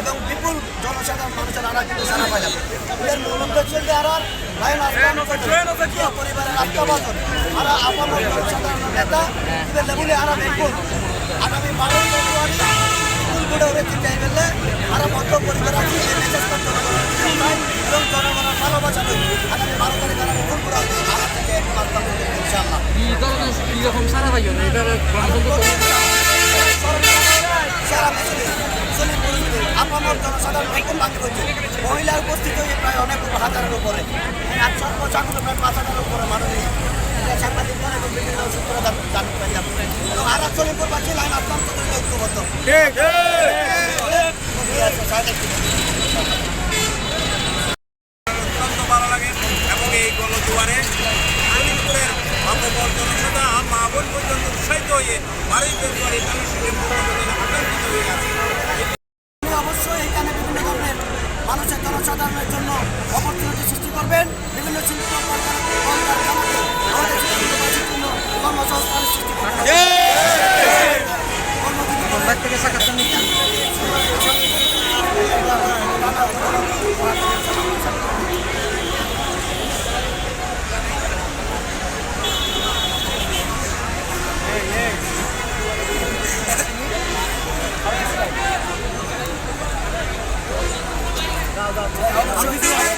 এবং বিপুল জনসাধারণ মানুষের আরা কিন্তু সারা পাইলাম এর মূল উদ্দেশ্য লাইন পরিবারের আত্মবাদন আর আমার জনসাধারণ নেতা লেবুলে আরা বিপুল আগামী 12 ফেব্রুয়ারি বিপুল গড়ে উঠে চিন্তায় ফেললে আরা মধ্য পরিবার আছে এই মেসেজটা এবং জনগণের ভালোবাসা আগামী 12 তারিখ আরা বিপুল করে আরা থেকে ইনশাআল্লাহ কিরকম সারা পাইও না এটার সারা আপামর জনসাধারণ একদম বাকি হচ্ছে মহিলা উপস্থিত হয়ে প্রায় অনেক হাজারের উপরে আর সর্বচাকুলো প্রায় 5,000-এর উপরে মানুষ সাংবাদিকগণ এবং বিভিন্ন সূত্রে জানতে পারলাম এবং আর চলিপুর বাকি লাইন আসলাম তাদের ঐক্যবদ্ধ ভালো লাগে এবং এই গণদুয়ারে আলিপুরের মাতবর জনসাধারণ মা বোন পর্যন্ত উৎসাহিত হয়ে 12 ফেব্রুয়ারি আকাঙ্ক্ষিত হয়ে গেছে। অবশ্যই এখানে বিভিন্ন ধরনের মানুষের জনসাধারণের জন্য অপরচুনিটি সৃষ্টি করবেন বিভিন্ন শিল্প কলকারখানাকে আমাদের শিল্পবাসীর জন্য কর্মসংস্থানের সৃষ্টি করবেন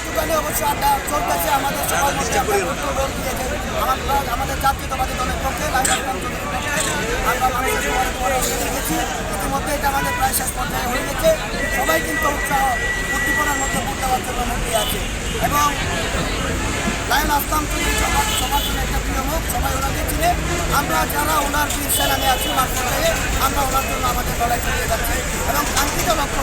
দোকানে অবশ্যই আড্ডা চলতেছে আমাদের সবার মধ্যে আমাদের জাতীয়তাবাদী দলের পক্ষে আমরা মানুষের দেখেছি ইতিমধ্যে এটা আমাদের প্রায় শেষ পর্যায়ে হয়ে গেছে সবাই কিন্তু উৎসাহ উদ্দীপনার মধ্যে পড়তে পারছে মধ্যে আছে এবং লাইন আসলাম সবার জন্য একটা প্রিয় মুখ সবাই ওনাকে চিনে আমরা যারা ওনার বীর সেনানে আছি মাঠ পর্যায়ে আমরা ওনার জন্য আমাদের লড়াই চালিয়ে যাচ্ছি এবং কাঙ্ক্ষিত লক্ষ্য